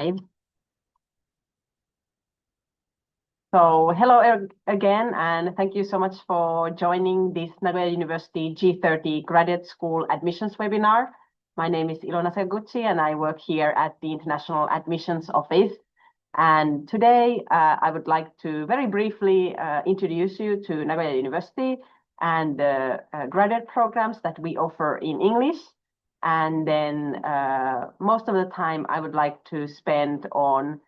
So hello again, and thank you so much for joining this Nagoya University G30 Graduate School Admissions webinar. My name is Ilona Seguchi, and I work here at the International Admissions Office. And today, I would like to very briefly introduce you to Nagoya University and the graduate programs that we offer in English. And then most of the time, I would like to spend on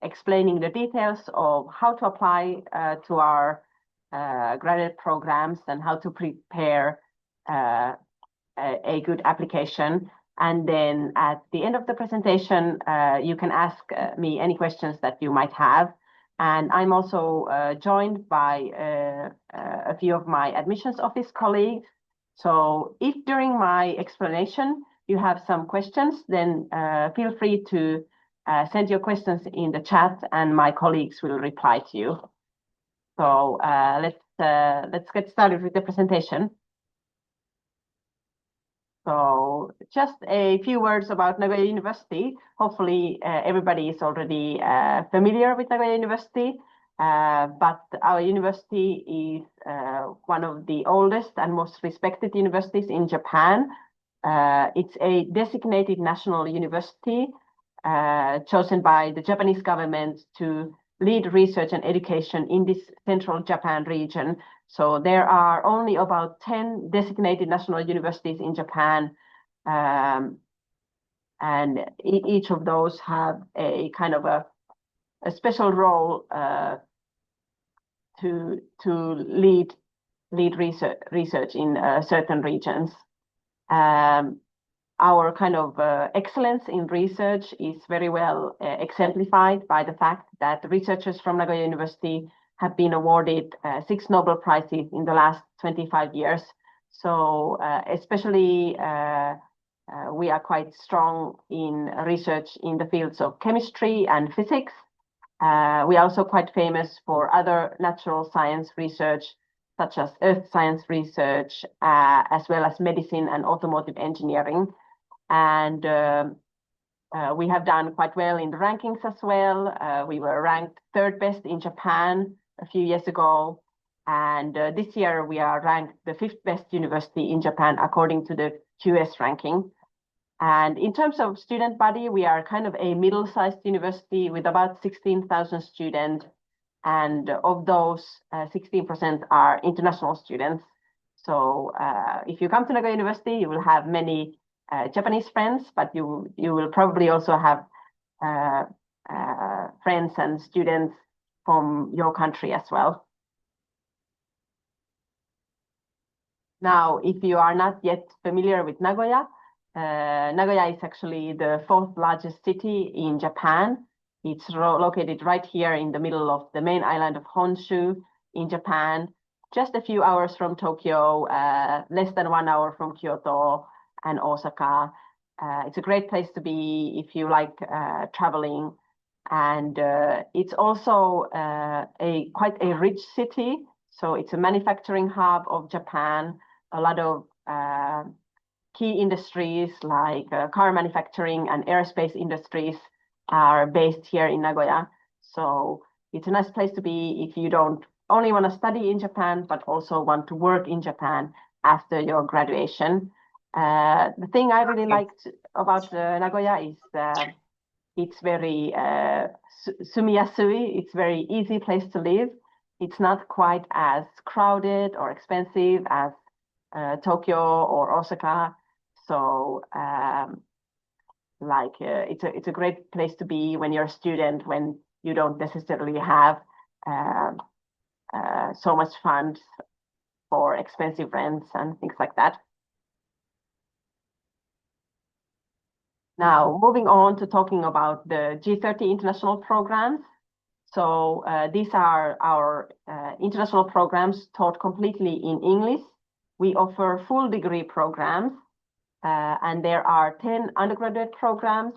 explaining the details of how to apply to our graduate programs and how to prepare a good application. And then at the end of the presentation, you can ask me any questions that you might have. And I'm also joined by a few of my admissions office colleagues. So if during my explanation you have some questions, then feel free to send your questions in the chat and my colleagues will reply to you. So let's get started with the presentation. So just a few words about Nagoya University. Hopefully everybody is already familiar with Nagoya University, but our university is one of the oldest and most respected universities in Japan. It's a designated national university chosen by the Japanese government to lead research and education in this central Japan region. So there are only about 10 designated national universities in Japan, and each of those have a kind of a special role to lead research in certain regions. Our kind of excellence in research is very well exemplified by the fact that researchers from Nagoya University have been awarded 6 Nobel Prizes in the last 25 years. So especially we are quite strong in research in the fields of chemistry and physics. We are also quite famous for other natural science research, such as earth science research, as well as medicine and automotive engineering. And we have done quite well in the rankings as well. We were ranked 3rd best in Japan a few years ago. And this year we are ranked the 5th best university in Japan according to the QS ranking. And in terms of student body, we are kind of a middle-sized university with about 16,000 students. And of those, 16% are international students. So if you come to Nagoya University, you will have many Japanese friends, but you will probably also have friends and students from your country as well. Now, if you are not yet familiar with Nagoya, Nagoya is actually the 4th largest city in Japan. It's located right here in the middle of the main island of Honshu in Japan, just a few hours from Tokyo, less than 1 hour from Kyoto and Osaka. It's a great place to be if you like traveling. And it's also quite a rich city. So it's a manufacturing hub of Japan. A lot of key industries like car manufacturing and aerospace industries are based here in Nagoya. So it's a nice place to be if you don't only want to study in Japan, but also want to work in Japan after your graduation. The thing I really liked about Nagoya is it's very sumiyasui. It's very easy place to live. It's not quite as crowded or expensive as Tokyo or Osaka. So it's a great place to be when you're a student, when you don't necessarily have so much funds for expensive rents and things like that. Now, moving on to talking about the G30 International Programs. So these are our international programs taught completely in English. We offer full degree programs, and there are 10 undergraduate programs,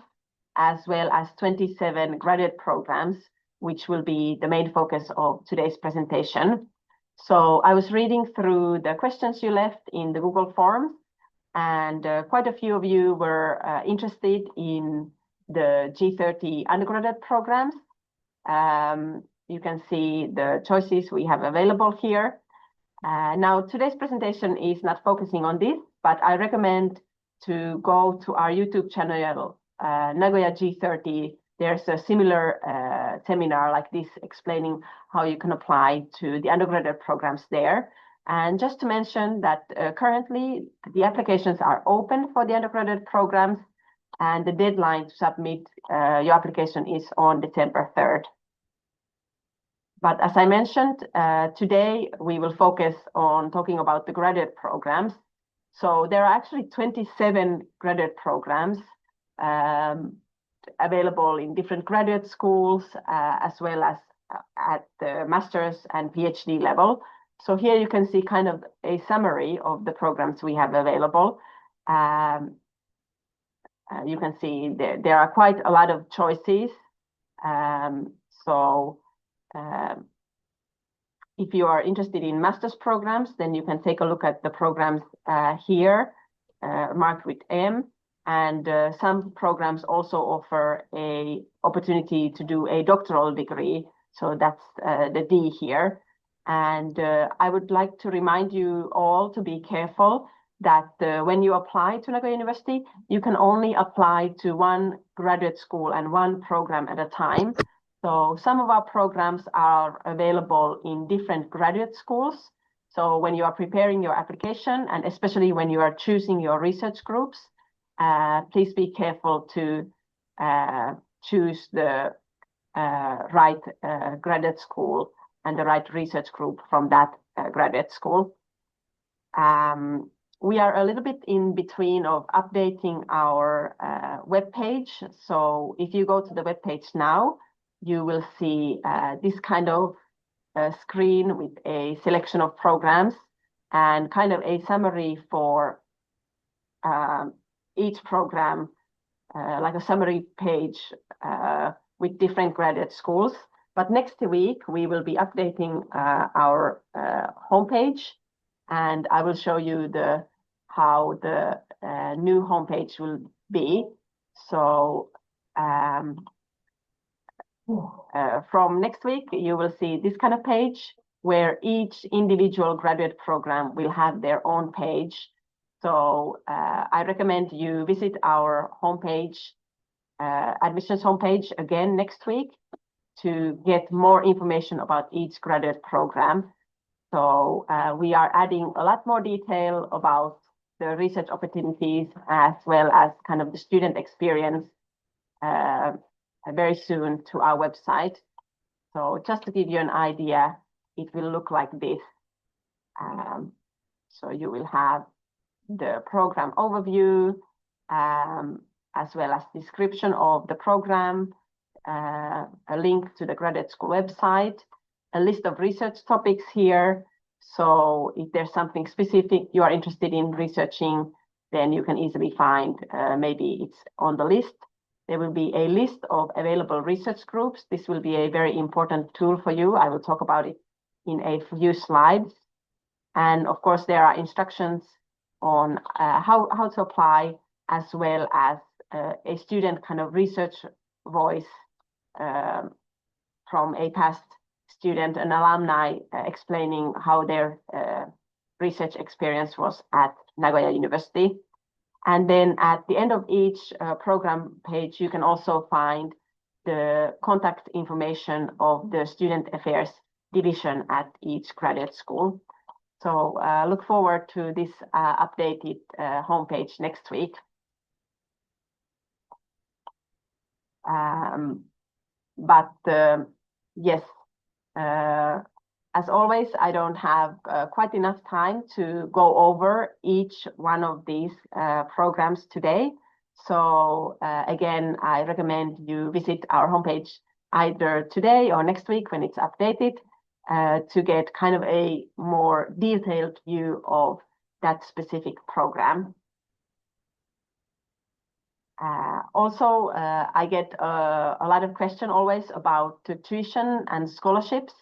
as well as 27 graduate programs, which will be the main focus of today's presentation. So I was reading through the questions you left in the Google Forms, and quite a few of you were interested in the G30 undergraduate programs. You can see the choices we have available here. Now, today's presentation is not focusing on this, but I recommend to go to our YouTube channel, Nagoya G30. There's a similar seminar like this explaining how you can apply to the undergraduate programs there. And just to mention that currently the applications are open for the undergraduate programs, and the deadline to submit your application is on December 3rd. But as I mentioned, today we will focus on talking about the graduate programs. So there are actually 27 graduate programs available in different graduate schools, as well as at the master's and PhD level. So here you can see kind of a summary of the programs we have available. You can see there are quite a lot of choices. If you are interested in master's programs, then you can take a look at the programs here, marked with M. And some programs also offer an opportunity to do a doctoral degree. So that's the D here. And I would like to remind you all to be careful that when you apply to Nagoya University, you can only apply to one graduate school and one program at a time. So some of our programs are available in different graduate schools. So when you are preparing your application, and especially when you are choosing your research groups, please be careful to choose the right graduate school and the right research group from that graduate school. We are a little bit in between of updating our web page. So if you go to the web page now, you will see this kind of screen with a selection of programs and kind of a summary for each program, like a summary page with different graduate schools. But next week, we will be updating our homepage, and I will show you how the new homepage will be. So from next week, you will see this kind of page where each individual graduate program will have their own page. So I recommend you visit our homepage, admissions homepage again next week to get more information about each graduate program. So we are adding a lot more detail about the research opportunities as well as kind of the student experience very soon to our website. So just to give you an idea, it will look like this. So you will have the program overview, as well as description of the program, a link to the graduate school website, a list of research topics here. So if there's something specific you are interested in researching, then you can easily find, maybe it's on the list. There will be a list of available research groups. This will be a very important tool for you. I will talk about it in a few slides. And of course, there are instructions on how to apply, as well as a student kind of research voice from a past student, an alumni, explaining how their research experience was at Nagoya University. And then at the end of each program page, you can also find the contact information of the Student Affairs Division at each graduate school. So look forward to this updated homepage next week. Yes, as always, I don't have quite enough time to go over each one of these programs today. So again, I recommend you visit our homepage either today or next week when it's updated to get kind of a more detailed view of that specific program. Also, I get a lot of questions always about tuition and scholarships.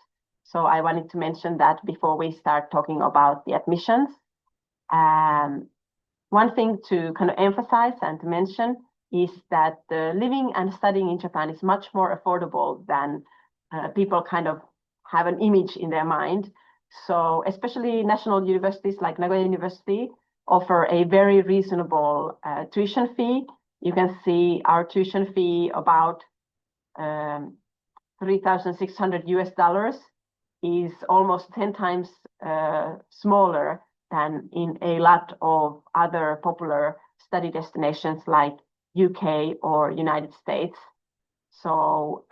So I wanted to mention that before we start talking about the admissions. One thing to kind of emphasize and to mention is that living and studying in Japan is much more affordable than people kind of have an image in their mind. So especially national universities like Nagoya University offer a very reasonable tuition fee. You can see our tuition fee about $3,600 is almost 10 times smaller than in a lot of other popular study destinations like UK or United States. So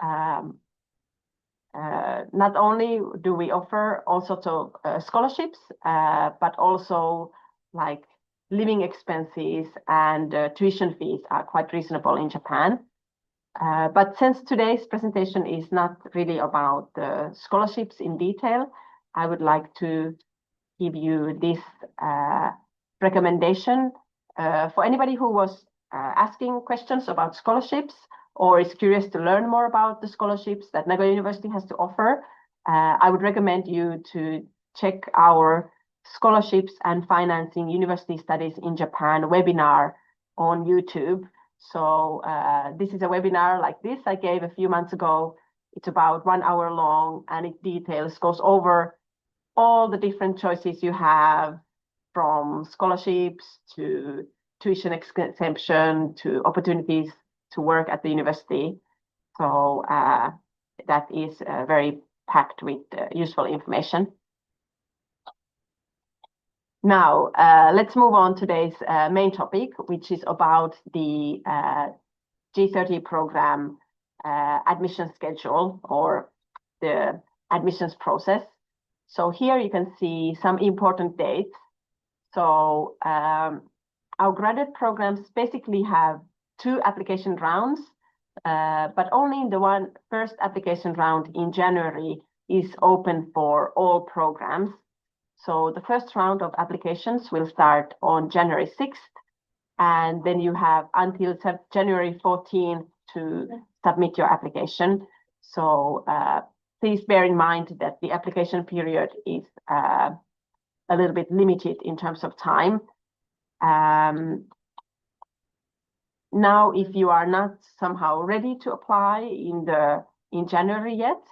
not only do we offer all sorts of scholarships, but also like living expenses and tuition fees are quite reasonable in Japan. But since today's presentation is not really about the scholarships in detail, I would like to give you this recommendation for anybody who was asking questions about scholarships or is curious to learn more about the scholarships that Nagoya University has to offer. I would recommend you to check our scholarships and financing university studies in Japan webinar on YouTube. So this is a webinar like this I gave a few months ago. It's about 1 hour long, and it goes over all the different choices you have, from scholarships to tuition exemption to opportunities to work at the university. So that is very packed with useful information. Now, let's move on to today's main topic, which is about the G30 program admission schedule, or the admissions process. So here you can see some important dates. So our graduate programs basically have 2 application rounds, but only the first application round in January is open for all programs. So the first round of applications will start on January 6th, and then you have until January 14th to submit your application. So please bear in mind that the application period is a little bit limited in terms of time. Now, if you are not somehow ready to apply in January yet,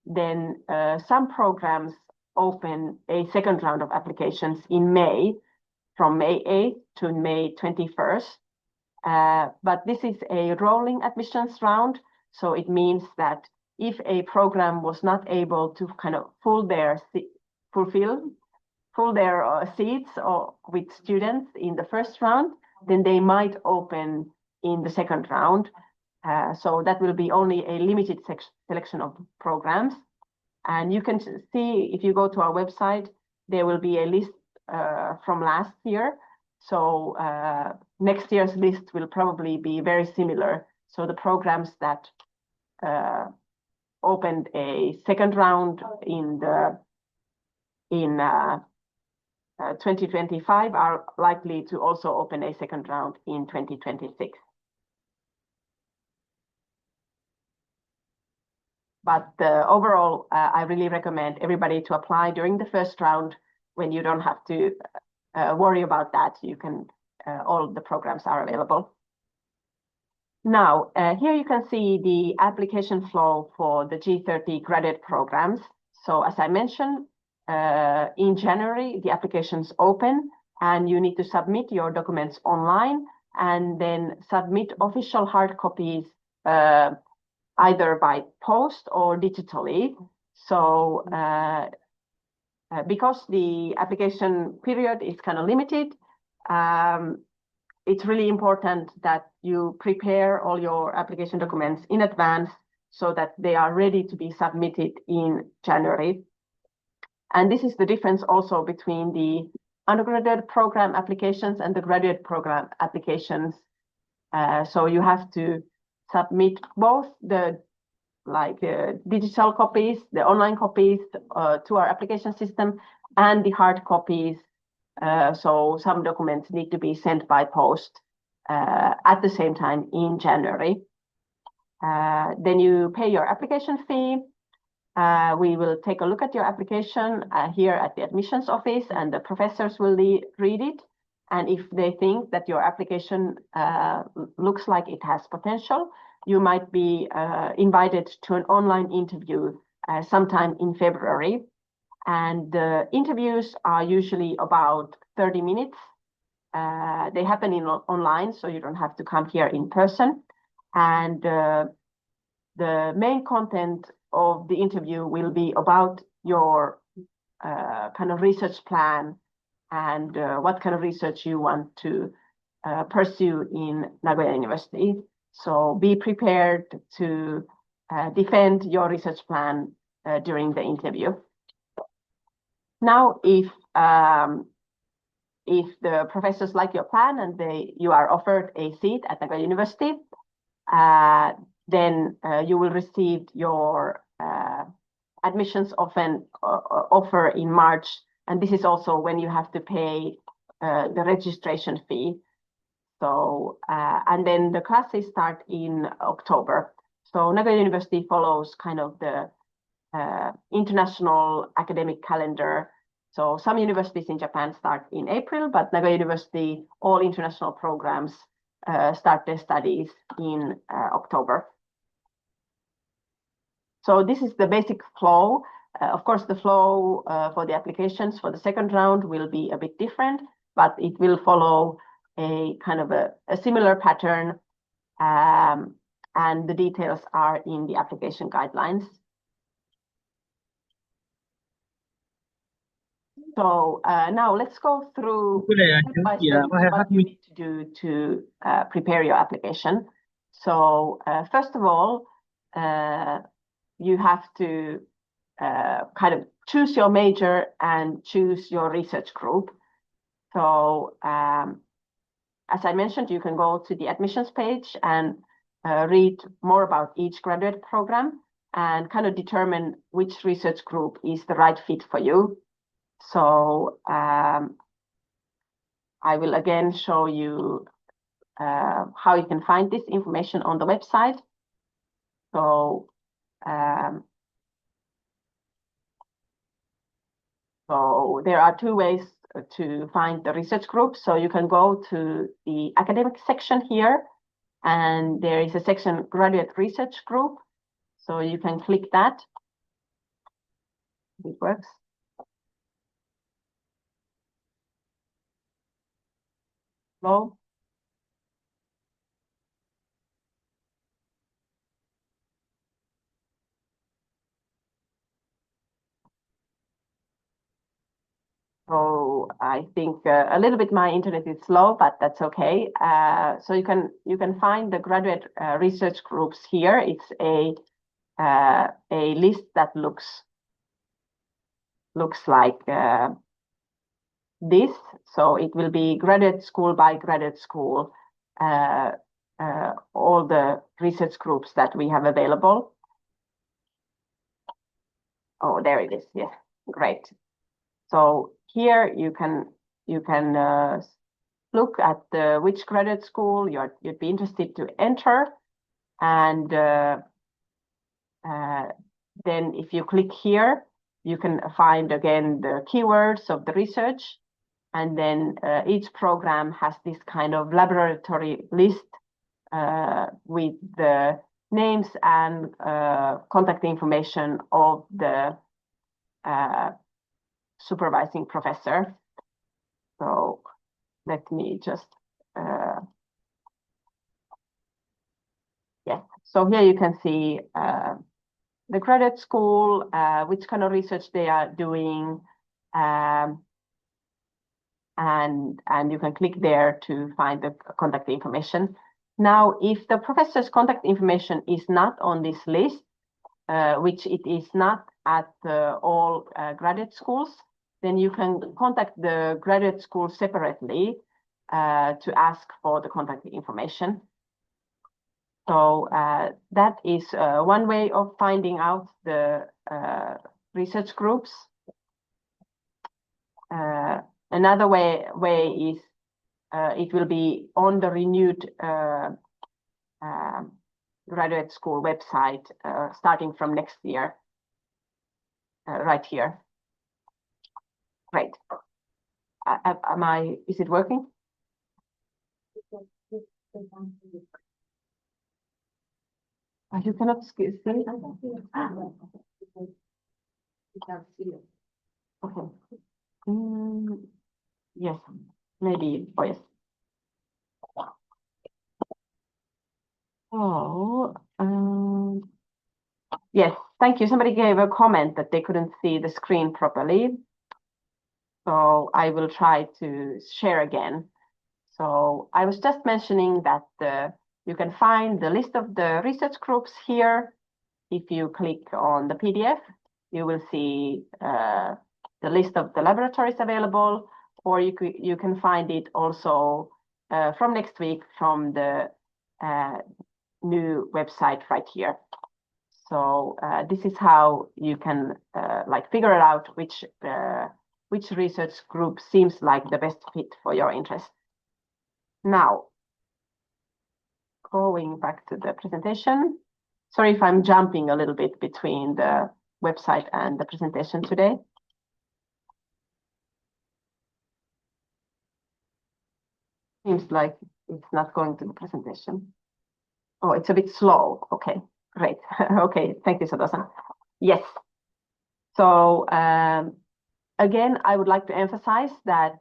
then some programs open a second round of applications in May, from May 8th to May 21st. But this is a rolling admissions round, so it means that if a program was not able to kind of fill their seats with students in the first round, then they might open in the second round. So that will be only a limited selection of programs. And you can see, if you go to our website, there will be a list from last year. So next year's list will probably be very similar. So the programs that opened a second round in 2025 are likely to also open a second round in 2026. But overall, I really recommend everybody to apply during the first round, when you don't have to worry about that. You can, all the programs are available. Now, here you can see the application flow for the G30 graduate programs. So as I mentioned, in January, the applications open, and you need to submit your documents online and then submit official hard copies either by post or digitally. So because the application period is kind of limited, it's really important that you prepare all your application documents in advance so that they are ready to be submitted in January. And this is the difference also between the undergraduate program applications and the graduate program applications. So you have to submit both the digital copies, the online copies to our application system, and the hard copies. So some documents need to be sent by post at the same time in January. Then you pay your application fee. We will take a look at your application here at the admissions office, and the professors will read it. And if they think that your application looks like it has potential, you might be invited to an online interview sometime in February. And the interviews are usually about 30 minutes. They happen online, so you don't have to come here in person. And the main content of the interview will be about your kind of research plan and what kind of research you want to pursue in Nagoya University. So be prepared to defend your research plan during the interview. Now, if the professors like your plan and you are offered a seat at Nagoya University, then you will receive your admissions offer in March. And this is also when you have to pay the registration fee. So, and then the classes start in October. So Nagoya University follows kind of the international academic calendar. So some universities in Japan start in April, but Nagoya University, all international programs start their studies in October. So this is the basic flow. Of course, the flow for the applications for the second round will be a bit different, but it will follow a kind of a similar pattern, and the details are in the application guidelines. So now let's go through step by step what you need to do to prepare your application. So first of all, you have to kind of choose your major and choose your research group. So as I mentioned, you can go to the admissions page and read more about each graduate program and kind of determine which research group is the right fit for you. So I will again show you how you can find this information on the website. So so there are two ways to find the research group. So you can go to the academic section here, and there is a section graduate research group. So you can click that. It works. Slow. So I think a little bit my internet is slow, but that's okay. So you can find the graduate research groups here. It's a list that looks like this. So it will be graduate school by graduate school, all the research groups that we have available. Oh, there it is. Yes, great. So here you can look at which graduate school you'd be interested to enter, and then if you click here, you can find again the keywords of the research, and then each program has this kind of laboratory list with the names and contact information of the supervising professor. So let me just, yes. So here you can see the graduate school, which kind of research they are doing, and you can click there to find the contact information. Now, if the professor's contact information is not on this list, which it is not at all graduate schools, then you can contact the graduate school separately to ask for the contact information. So that is one way of finding out the research groups. Another way is it will be on the renewed graduate school website starting from next year, right here. Great. Is it working? You cannot see? Okay. Yes, maybe. Oh, yes. Oh, yes, thank you. Somebody gave a comment that they couldn't see the screen properly. So I will try to share again. So I was just mentioning that you can find the list of the research groups here. If you click on the PDF, you will see the list of the laboratories available, or you can find it also from next week from the new website right here. So this is how you can like figure it out which research group seems like the best fit for your interest. Now, going back to the presentation. Sorry if I'm jumping a little bit between the website and the presentation today. Seems like it's not going to the presentation. Oh, it's a bit slow. Okay, great. Okay, thank you, Sato-san. Yes. So again, I would like to emphasize that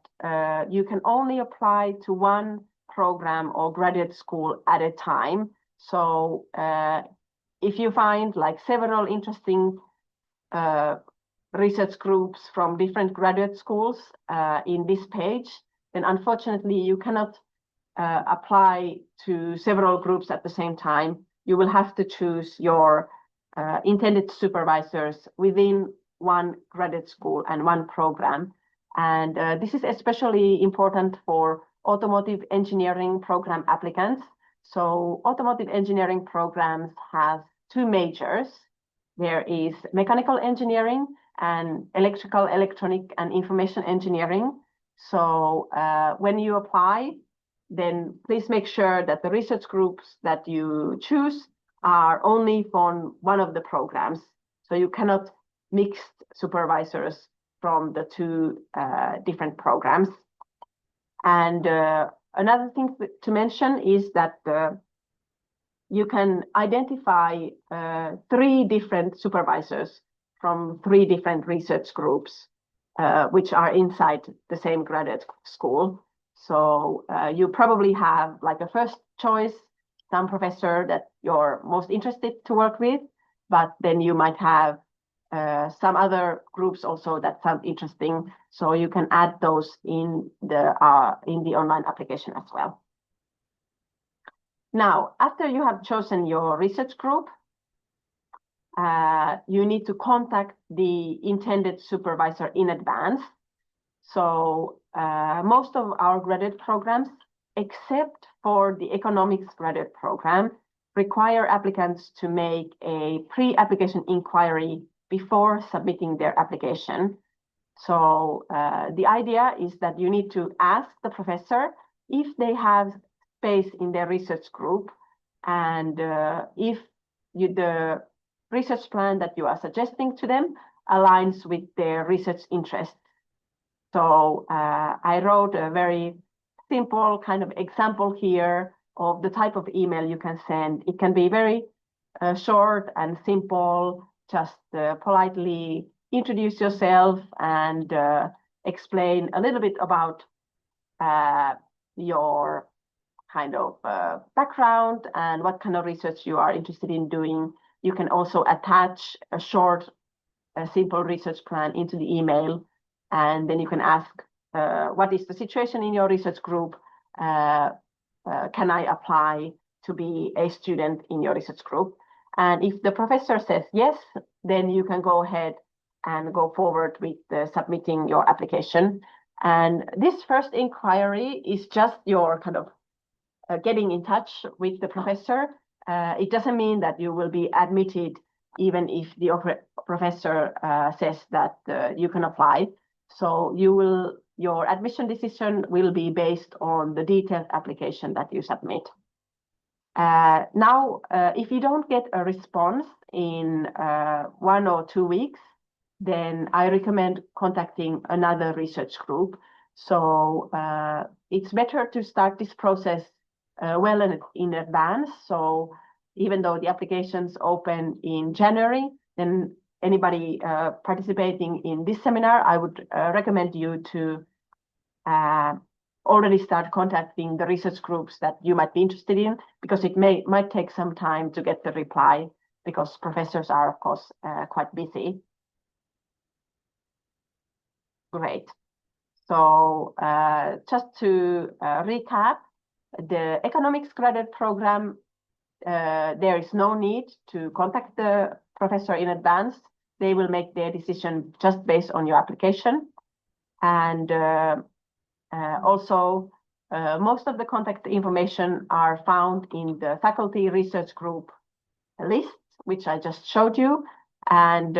you can only apply to one program or graduate school at a time. So if you find like several interesting research groups from different graduate schools in this page, then unfortunately you cannot apply to several groups at the same time. You will have to choose your intended supervisors within one graduate school and one program. And this is especially important for automotive engineering program applicants. So automotive engineering programs have two majors. There is mechanical engineering and electrical, electronic, and information engineering. So when you apply, then please make sure that the research groups that you choose are only from one of the programs. So you cannot mix supervisors from the two different programs. And another thing to mention is that you can identify 3 different supervisors from 3 different research groups, which are inside the same graduate school. So you probably have like a first choice, some professor that you're most interested to work with, but then you might have some other groups also that sound interesting. So you can add those in the online application as well. Now, after you have chosen your research group, you need to contact the intended supervisor in advance. So most of our graduate programs, except for the economics graduate program, require applicants to make a pre-application inquiry before submitting their application. So the idea is that you need to ask the professor if they have space in their research group, and if the research plan that you are suggesting to them aligns with their research interests. So I wrote a very simple kind of example here of the type of email you can send. It can be very short and simple, just politely introduce yourself and explain a little bit about your kind of background and what kind of research you are interested in doing. You can also attach a short, simple research plan into the email, and then you can ask, what is the situation in your research group? Can I apply to be a student in your research group? And if the professor says yes, then you can go ahead and go forward with submitting your application. And this first inquiry is just your kind of getting in touch with the professor. It doesn't mean that you will be admitted even if the professor says that you can apply. So your admission decision will be based on the detailed application that you submit. Now, if you don't get a response in 1 or 2 weeks, then I recommend contacting another research group. So it's better to start this process well in advance. So even though the applications open in January, then anybody participating in this seminar, I would recommend you to already start contacting the research groups that you might be interested in, because it might take some time to get the reply, because professors are, of course, quite busy. Great. So just to recap, the economics graduate program, there is no need to contact the professor in advance. They will make their decision just based on your application. And also, most of the contact information are found in the faculty research group list, which I just showed you. And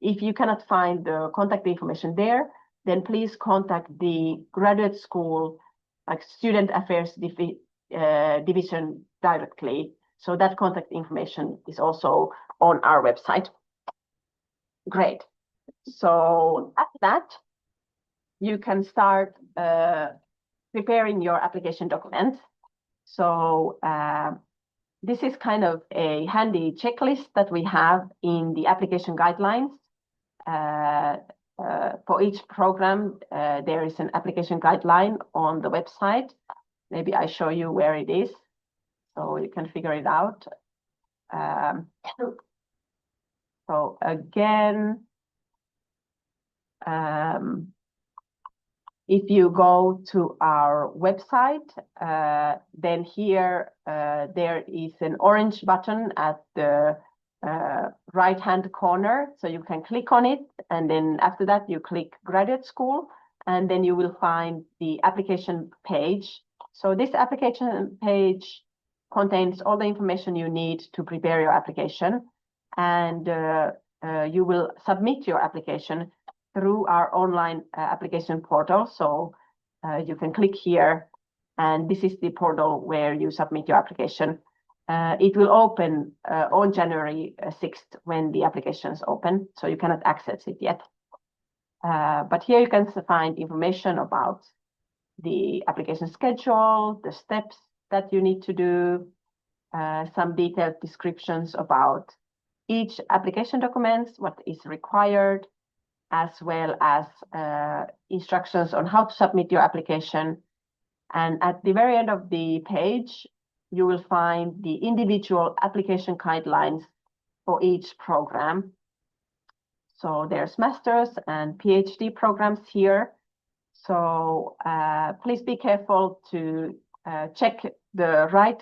if you cannot find the contact information there, then please contact the graduate school, like student affairs division directly. So that contact information is also on our website. Great. So after that, you can start preparing your application documents. So this is kind of a handy checklist that we have in the application guidelines. For each program, there is an application guideline on the website. Maybe I show you where it is, so you can figure it out. So again, if you go to our website, then here there is an orange button at the right-hand corner. So you can click on it, and then after that you click graduate school, and then you will find the application page. So this application page contains all the information you need to prepare your application, and you will submit your application through our online application portal. So you can click here, and this is the portal where you submit your application. It will open on January 6th when the applications open, so you cannot access it yet. But here you can find information about the application schedule, the steps that you need to do, some detailed descriptions about each application document, what is required, as well as instructions on how to submit your application. And at the very end of the page, you will find the individual application guidelines for each program. So there's master's and PhD programs here. So please be careful to check the right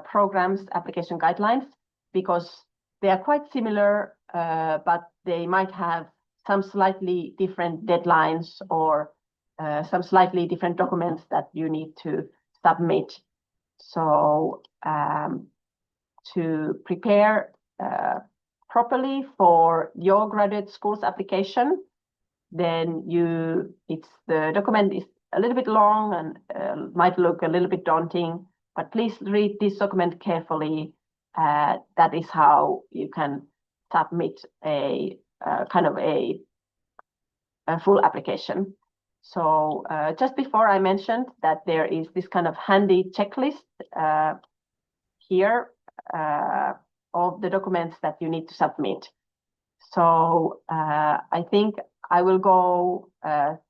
programs application guidelines, because they are quite similar, but they might have some slightly different deadlines or some slightly different documents that you need to submit. So to prepare properly for your graduate school's application, then the document is a little bit long and might look a little bit daunting, but please read this document carefully. That is how you can submit a kind of a full application. So just before I mentioned that there is this kind of handy checklist here of the documents that you need to submit. So I think I will go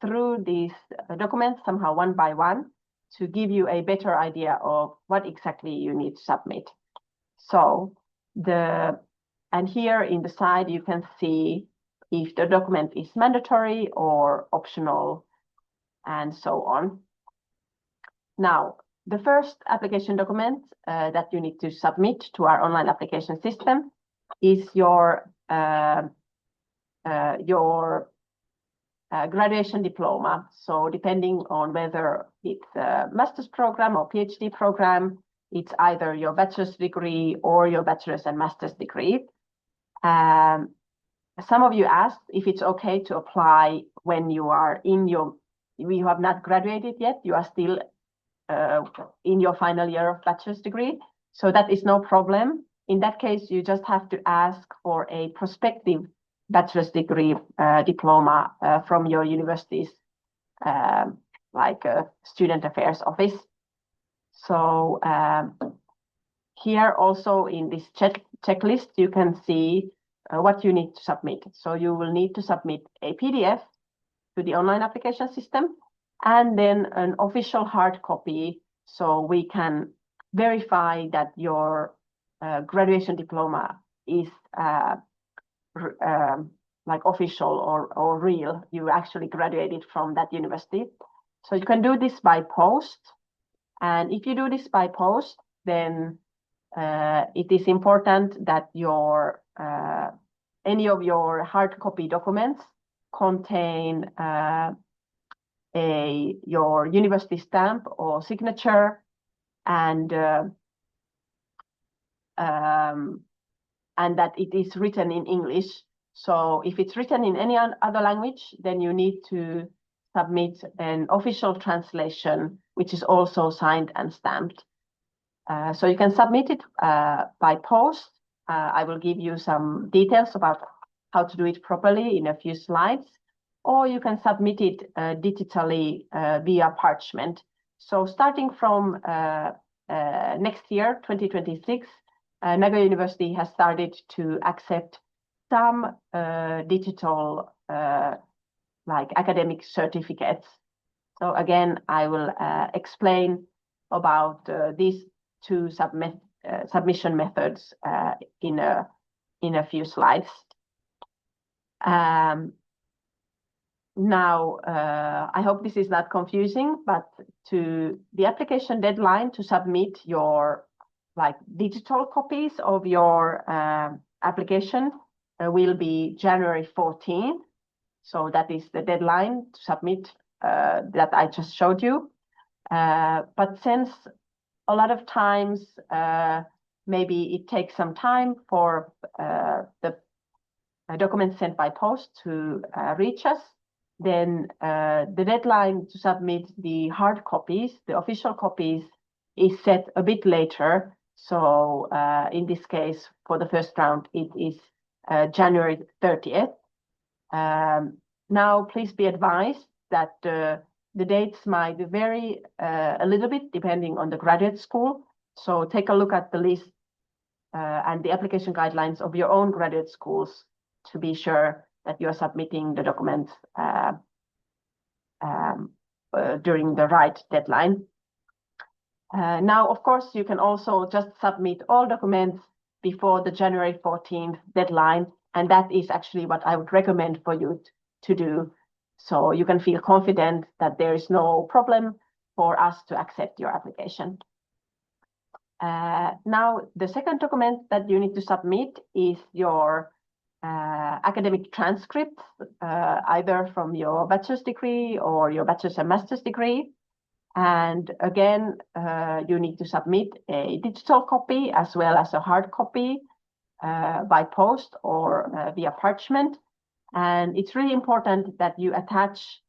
through these documents somehow one by one to give you a better idea of what exactly you need to submit. So and here in the side you can see if the document is mandatory or optional, and so on. Now, the first application document that you need to submit to our online application system is your graduation diploma. So depending on whether it's a master's program or PhD program, it's either your bachelor's degree or your bachelor's and master's degree. Some of you asked if it's okay to apply when you are you have not graduated yet, you are still in your final year of bachelor's degree. So that is no problem. In that case, you just have to ask for a prospective bachelor's degree diploma from your university's like student affairs office. So here also in this checklist, you can see what you need to submit. So you will need to submit a PDF to the online application system, and then an official hard copy, so we can verify that your graduation diploma is like official or real. You actually graduated from that university. So you can do this by post. And if you do this by post, then it is important that your any of your hard copy documents contain your university stamp or signature, and that it is written in English. So if it's written in any other language, then you need to submit an official translation, which is also signed and stamped. So you can submit it by post. I will give you some details about how to do it properly in a few slides, or you can submit it digitally via parchment. So starting from next year, 2026, Nagoya University has started to accept some digital like academic certificates. So again, I will explain about these two submission methods in a few slides. Now, I hope this is not confusing, but the application deadline to submit your like digital copies of your application will be January 14th. So that is the deadline to submit that I just showed you. But since a lot of times maybe it takes some time for the documents sent by post to reach us, then the deadline to submit the hard copies, the official copies, is set a bit later. So in this case, for the first round, it is January 30th. Now, please be advised that the dates might vary a little bit depending on the graduate school. So take a look at the list and the application guidelines of your own graduate schools to be sure that you are submitting the documents during the right deadline. Now, of course, you can also just submit all documents before the January 14th deadline, and that is actually what I would recommend for you to do. So you can feel confident that there is no problem for us to accept your application. Now, the second document that you need to submit is your academic transcripts, either from your bachelor's degree or your bachelor's and master's degree. And again, you need to submit a digital copy as well as a hard copy by post or via parchment. And it's really important that you attach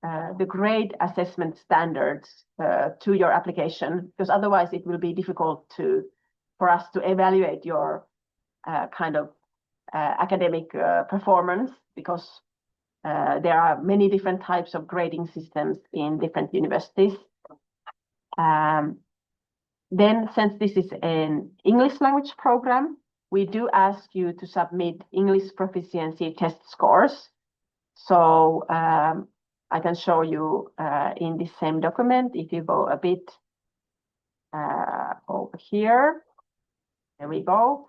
the grade assessment standards to your application, because otherwise it will be difficult for us to evaluate your kind of academic performance, because there are many different types of grading systems in different universities. Then, since this is an English language program, we do ask you to submit English proficiency test scores. So I can show you in this same document. If you go a bit over here, there we go.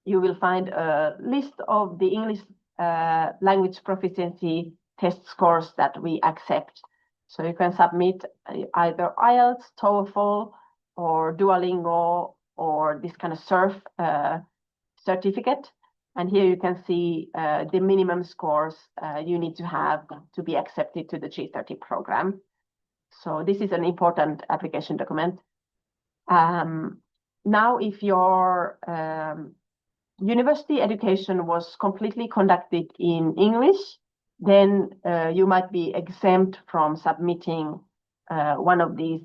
You will find a list of the English language proficiency test scores that we accept. So you can submit either IELTS, TOEFL, or Duolingo, or this kind of SURF certificate. And here you can see the minimum scores you need to have to be accepted to the G30 program. So this is an important application document. Now, if your university education was completely conducted in English, then you might be exempt from submitting one of these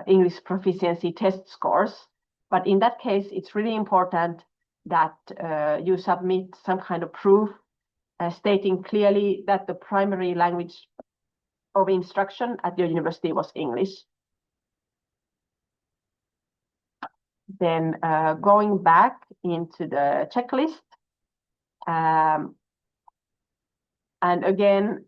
English proficiency test scores. But in that case, it's really important that you submit some kind of proof stating clearly that the primary language of instruction at your university was English. Then going back into the checklist, and again,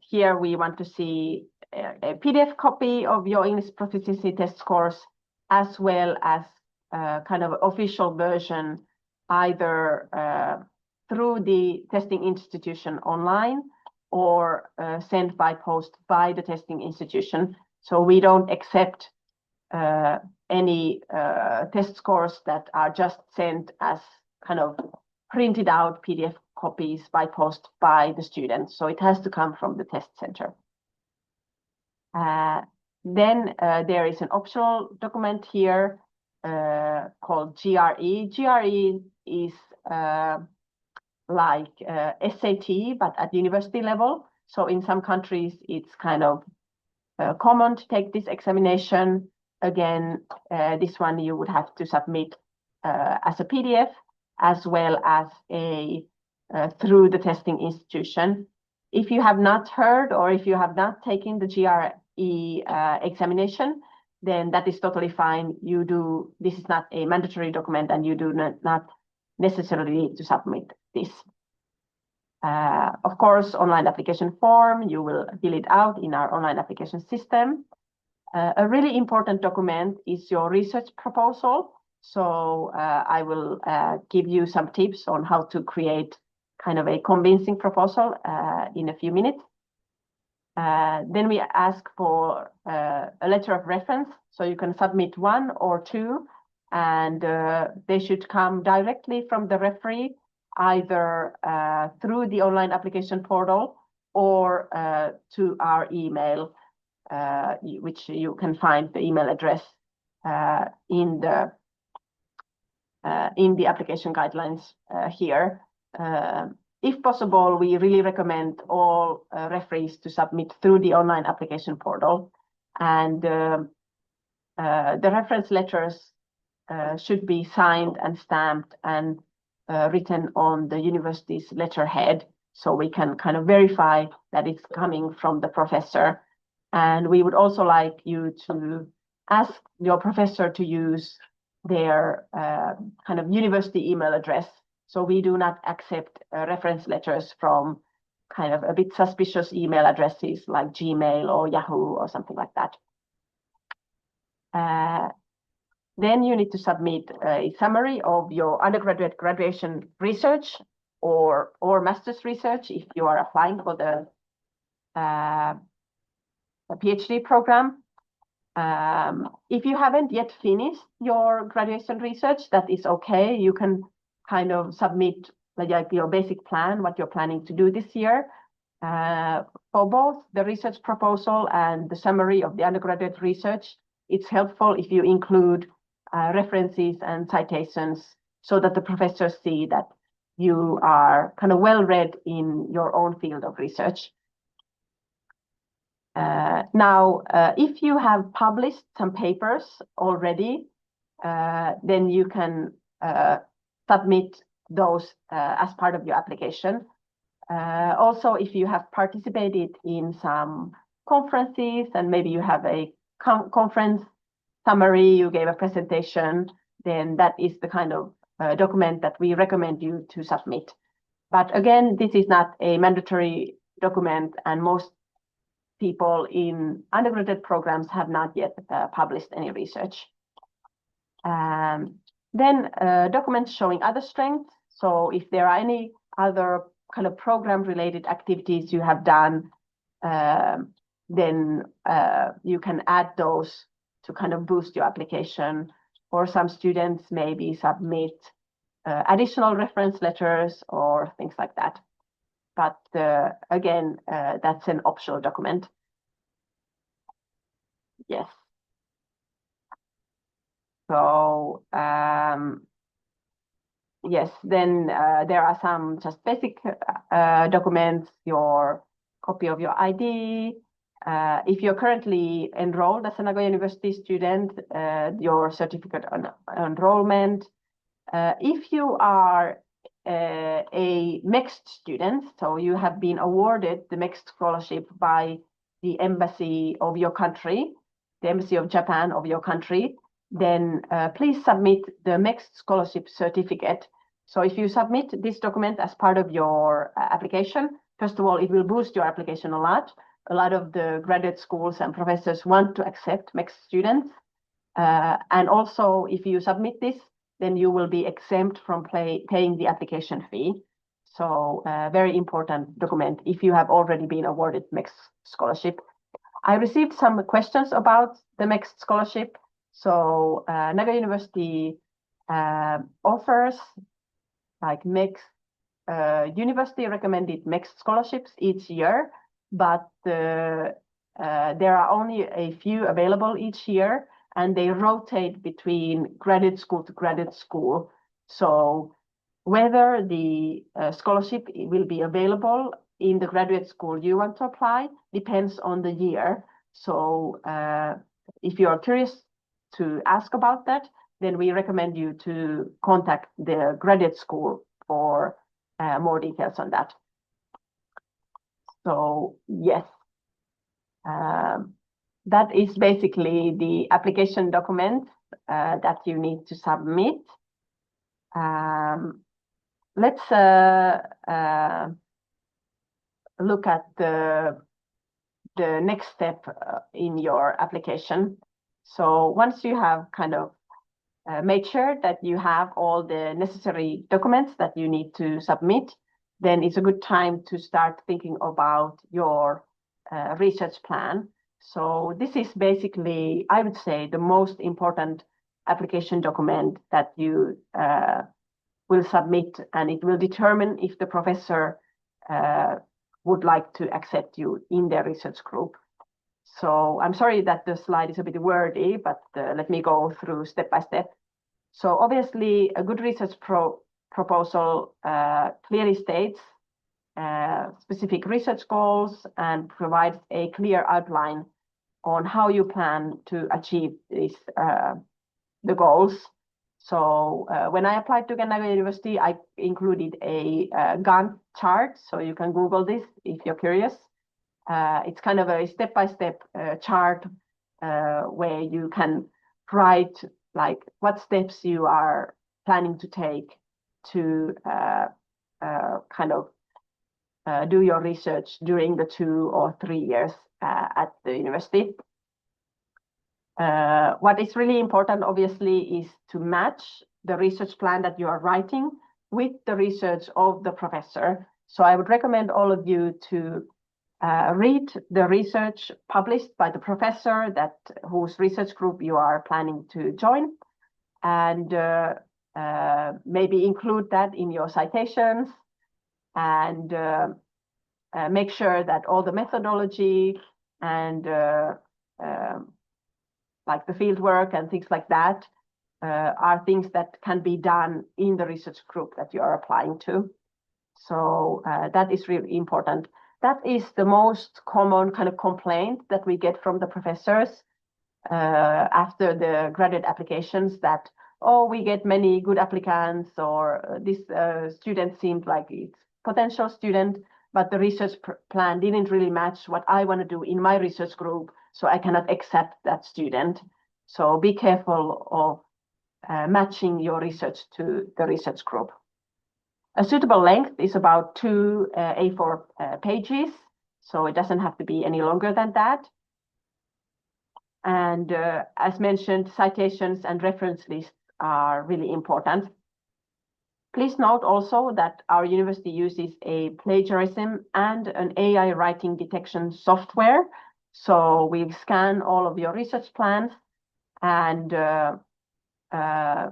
here we want to see a PDF copy of your English proficiency test scores, as well as kind of official version, either through the testing institution online or sent by post by the testing institution. So we don't accept any test scores that are just sent as kind of printed out PDF copies by post by the students. So it has to come from the test center. Then there is an optional document here called GRE. GRE is like SAT, but at university level. So in some countries, it's kind of common to take this examination. Again, this one you would have to submit as a PDF, as well as through the testing institution. If you have not heard or if you have not taken the GRE examination, then that is totally fine. This is not a mandatory document, and you do not necessarily need to submit this. Of course, online application form, you will fill it out in our online application system. A really important document is your research proposal. So I will give you some tips on how to create kind of a convincing proposal in a few minutes. Then we ask for a letter of reference. So you can submit one or two, and they should come directly from the referee, either through the online application portal or to our email, which you can find the email address in the application guidelines here. If possible, we really recommend all referees to submit through the online application portal. And the reference letters should be signed and stamped and written on the university's letterhead, so we can kind of verify that it's coming from the professor. And we would also like you to ask your professor to use their kind of university email address. So we do not accept reference letters from kind of a bit suspicious email addresses like Gmail or Yahoo or something like that. Then you need to submit a summary of your undergraduate graduation research or master's research if you are applying for the PhD program. If you haven't yet finished your graduation research, that is okay. You can kind of submit like your basic plan, what you're planning to do this year. For both the research proposal and the summary of the undergraduate research, it's helpful if you include references and citations so that the professors see that you are kind of well read in your own field of research. Now, if you have published some papers already, then you can submit those as part of your application. Also, if you have participated in some conferences and maybe you have a conference summary, you gave a presentation, then that is the kind of document that we recommend you to submit. But again, this is not a mandatory document, and most people in undergraduate programs have not yet published any research. Then documents showing other strengths. So if there are any other kind of program-related activities you have done, then you can add those to kind of boost your application. Or some students maybe submit additional reference letters or things like that. But again, that's an optional document. Yes. So yes, then there are some just basic documents, your copy of your ID. If you're currently enrolled as a Nagoya University student, your certificate on enrollment. If you are a mixed student, so you have been awarded the mixed scholarship by the embassy of your country, the embassy of Japan of your country, then please submit the mixed scholarship certificate. So if you submit this document as part of your application, first of all, it will boost your application a lot. A lot of the graduate schools and professors want to accept mixed students. And also, if you submit this, then you will be exempt from paying the application fee. So very important document if you have already been awarded mixed scholarship. I received some questions about the mixed scholarship. So Nagoya University offers like mixed university recommended mixed scholarships each year, but there are only a few available each year, and they rotate between graduate school to graduate school. So whether the scholarship will be available in the graduate school you want to apply depends on the year. So if you are curious to ask about that, then we recommend you to contact the graduate school for more details on that. So yes, that is basically the application document that you need to submit. Let's look at the next step in your application. So once you have kind of made sure that you have all the necessary documents that you need to submit, then it's a good time to start thinking about your research plan. So this is basically, I would say, the most important application document that you will submit, and it will determine if the professor would like to accept you in their research group. So I'm sorry that the slide is a bit wordy, but let me go through step by step. So obviously, a good research proposal clearly states specific research goals and provides a clear outline on how you plan to achieve this, the goals. So when I applied to Nagoya University, I included a Gantt chart, so you can Google this if you're curious. It's kind of a step-by-step chart where you can write like what steps you are planning to take to kind of do your research during the 2 or 3 years at the university. What is really important, obviously, is to match the research plan that you are writing with the research of the professor. So I would recommend all of you to read the research published by the professor whose research group you are planning to join, and maybe include that in your citations, and make sure that all the methodology and like the field work and things like that are things that can be done in the research group that you are applying to. So that is really important. That is the most common kind of complaint that we get from the professors after the graduate applications, that, oh, we get many good applicants, or this student seemed like it's potential student, but the research plan didn't really match what I want to do in my research group, so I cannot accept that student. So be careful of matching your research to the research group. A suitable length is about 2 A4 pages, so it doesn't have to be any longer than that. And as mentioned, citations and reference lists are really important. Please note also that our university uses a plagiarism and an AI writing detection software. So we scan all of your research plans, and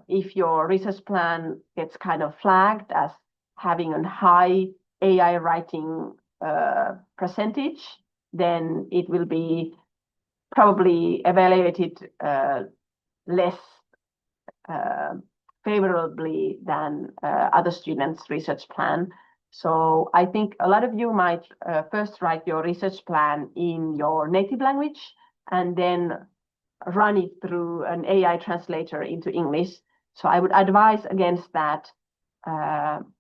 if your research plan gets kind of flagged as having a high AI writing percentage, then it will be probably evaluated less favorably than other students' research plan. So I think a lot of you might first write your research plan in your native language and then run it through an AI translator into English. So I would advise against that.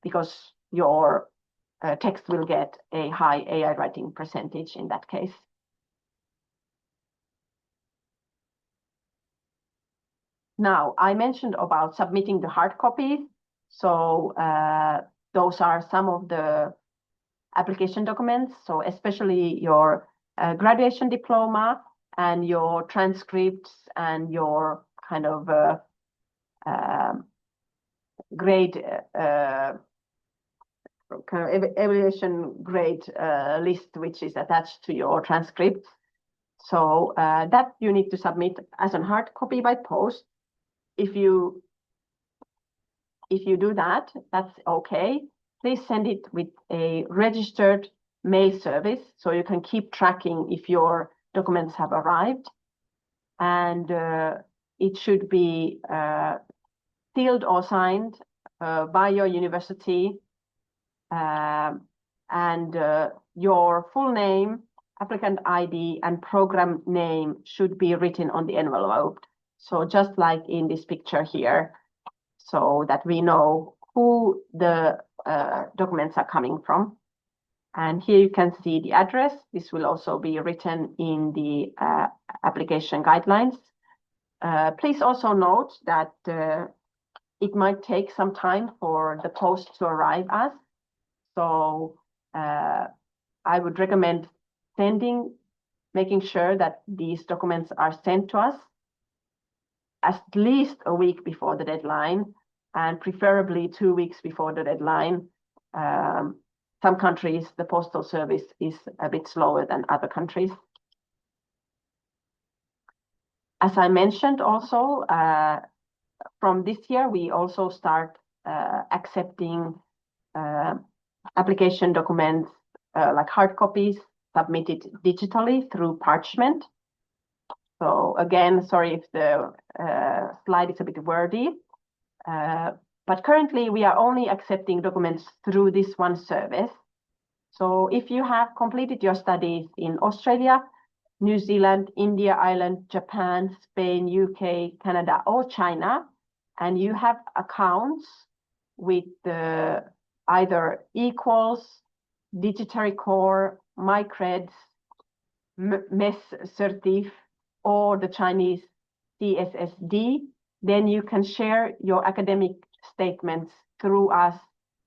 because your text will get a high AI writing percentage in that case. Now, I mentioned about submitting the hard copies. So those are some of the application documents. So especially your graduation diploma and your transcripts and your kind of grade evaluation grade list, which is attached to your transcript. So that you need to submit as a hard copy by post. If you do that, that's okay. Please send it with a registered mail service so you can keep tracking if your documents have arrived. And it should be sealed or signed by your university. And your full name, applicant ID, and program name should be written on the envelope. So just like in this picture here, so that we know who the documents are coming from. And here you can see the address. This will also be written in the application guidelines. Please also note that it might take some time for the post to arrive us. So I would recommend making sure that these documents are sent to us at least a week before the deadline, and preferably 2 weeks before the deadline. Some countries, the postal service is a bit slower than other countries. As I mentioned also, from this year, we also start accepting application documents like hard copies submitted digitally through parchment. So again, sorry if the slide is a bit wordy, but currently we are only accepting documents through this one service. So if you have completed your studies in Australia, New Zealand, India, Ireland, Japan, Spain, UK, Canada, or China, and you have accounts with either Equals, Digitary Core, MyCreds, MES Certif, or the Chinese CSSD, then you can share your academic statements through us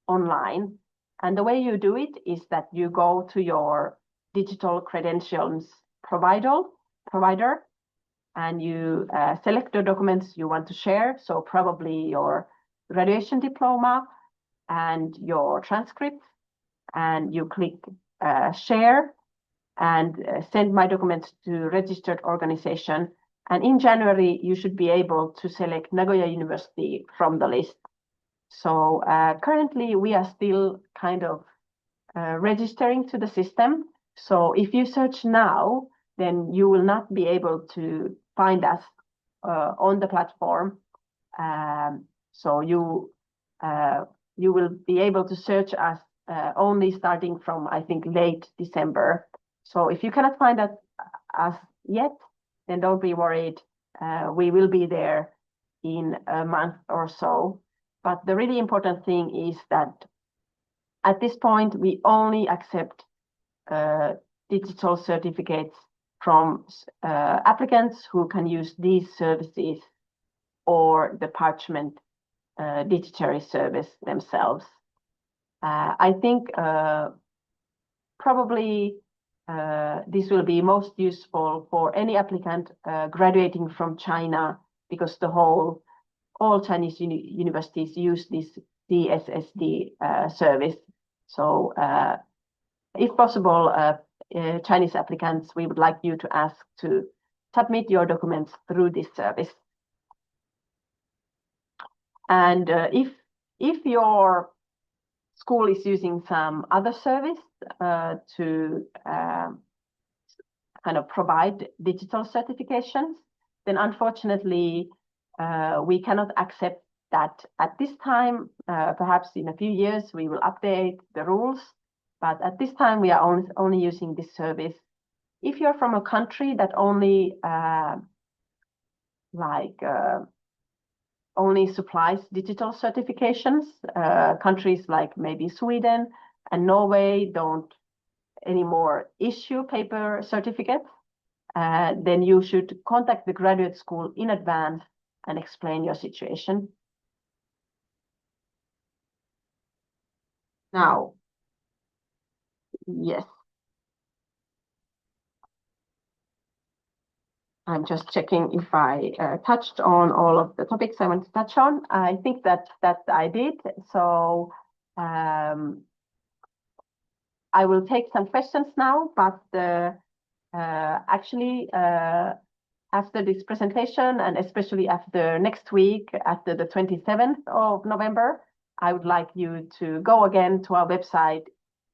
online. And the way you do it is that you go to your digital credentials provider, and you select the documents you want to share. So probably your graduation diploma and your transcript, and you click share and send my documents to registered organization. And in January, you should be able to select Nagoya University from the list. So currently, we are still kind of registering to the system. So if you search now, then you will not be able to find us on the platform. So you will be able to search us only starting from, I think, late December. So if you cannot find us yet, then don't be worried. We will be there in a month or so. But the really important thing is that at this point, we only accept digital certificates from applicants who can use these services or the parchment digitary service themselves. I think probably this will be most useful for any applicant graduating from China, because all Chinese universities use this CSSD service. So if possible, Chinese applicants, we would like you to ask to submit your documents through this service. And if your school is using some other service to kind of provide digital certifications, then unfortunately, we cannot accept that at this time. Perhaps in a few years, we will update the rules. But at this time, we are only using this service. If you're from a country that only only supplies digital certifications. Countries like maybe Sweden and Norway don't anymore issue paper certificates. Then you should contact the graduate school in advance and explain your situation. Now, yes. I'm just checking if I touched on all of the topics I want to touch on. I think that I did. So I will take some questions now, but actually after this presentation and especially after next week, after the 27th of November, I would like you to go again to our website.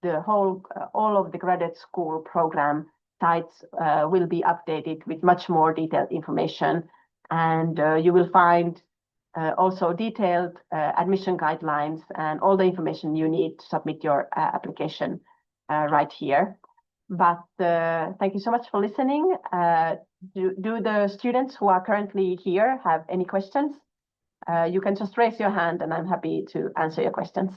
The whole, all of the graduate school program sites will be updated with much more detailed information. And you will find also detailed admission guidelines and all the information you need to submit your application right here. But thank you so much for listening. Do the students who are currently here have any questions? You can just raise your hand and I'm happy to answer your questions.